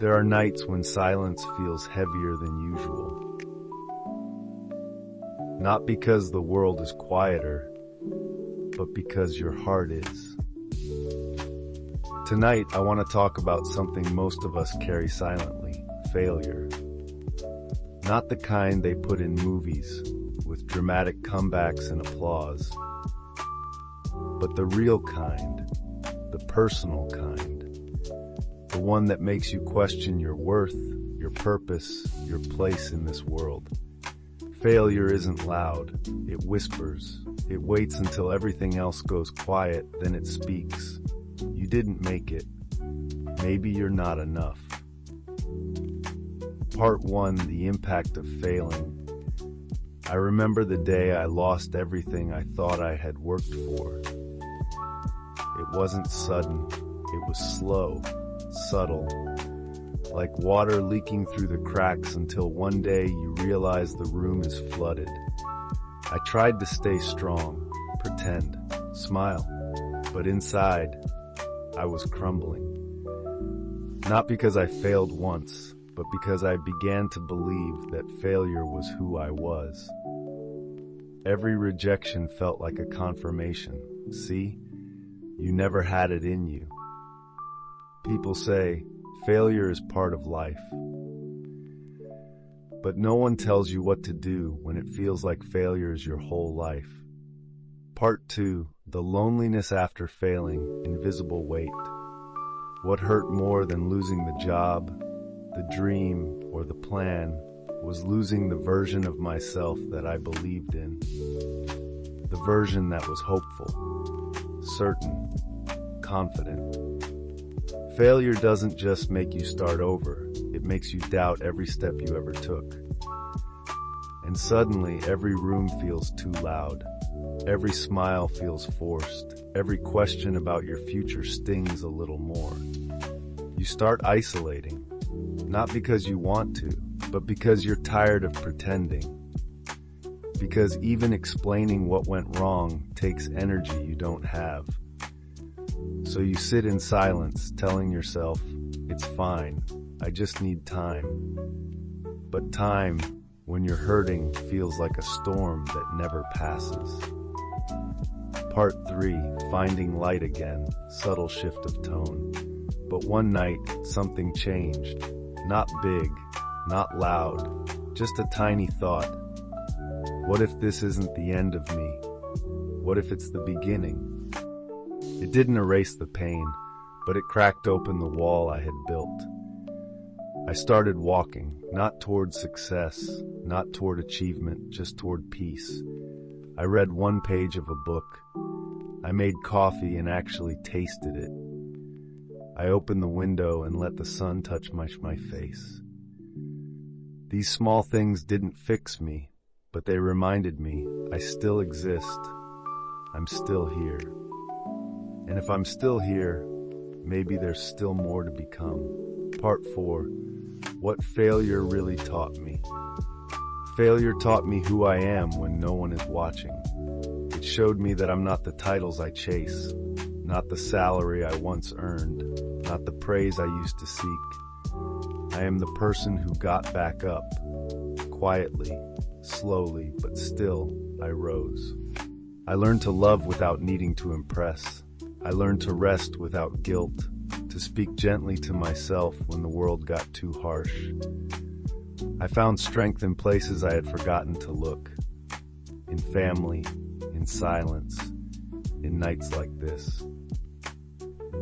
There are nights when silence feels heavier than usual. Not because the world is quieter, but because your heart is. Tonight, I want to talk about something most of us carry silently: failure. Not the kind they put in movies, with dramatic comebacks and applause, but the real kind, the personal kind, the one that makes you question your worth, your purpose, your place in this world. Failure isn't loud, it whispers. It waits until everything else goes quiet, then it speaks. You didn't make it. Maybe you're not enough. Part 1, the impact of failing. I remember the day I lost everything I thought I had worked for. It wasn't sudden, it was slow, subtle, like water leaking through the cracks until one day you realize the room is flooded. I tried to stay strong, pretend, smile, but inside, I was crumbling. Not because I failed once, but because I began to believe that failure was who I was. Every rejection felt like a confirmation. See, you never had it in you. People say, failure is part of life. But no one tells you what to do when it feels like failure is your whole life. Part 2, the loneliness after failing, invisible weight. What hurt more than losing the job, the dream, or the plan was losing the version of myself that I believed in. The version that was hopeful, certain, confident. Failure doesn't just make you start over, it makes you doubt every step you ever took. And suddenly, every room feels too loud. Every smile feels forced. Every question about your future stings a little more. You start isolating, not because you want to, but because you're tired of pretending. Because even explaining what went wrong takes energy you don't have. So you sit in silence, telling yourself, it's fine, I just need time. But time, when you're hurting, feels like a storm that never passes. Part 3, finding light again, subtle shift of tone. But one night, something changed. Not big, not loud, just a tiny thought. What if this isn't the end of me? What if it's the beginning? It didn't erase the pain, but it cracked open the wall I had built. I started walking, not toward success, not toward achievement, just toward peace. I read one page of a book. I made coffee and actually tasted it. I opened the window and let the sun touch my face. These small things didn't fix me, but they reminded me I still exist. I'm still here. And if I'm still here, maybe there's still more to become. Part 4, what failure really taught me. Failure taught me who I am when no one is watching. It showed me that I'm not the titles I chase, not the salary I once earned, not the praise I used to seek. I am the person who got back up. Quietly, slowly, but still, I rose. I learned to love without needing to impress. I learned to rest without guilt, to speak gently to myself when the world got too harsh. I found strength in places I had forgotten to look. In family, in silence, in nights like this.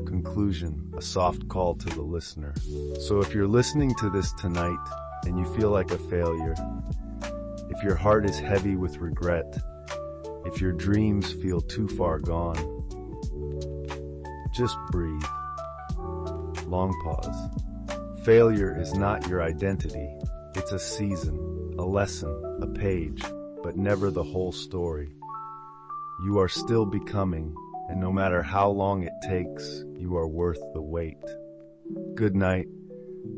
Conclusion, a soft call to the listener. So if you're listening to this tonight and you feel like a failure, if your heart is heavy with regret, if your dreams feel too far gone, just breathe. Long pause. Failure is not your identity. It's a season, a lesson, a page, but never the whole story. You are still becoming, and no matter how long it takes, you are worth the wait. Good night,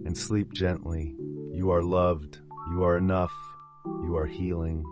and sleep gently. You are loved, you are enough, you are healing.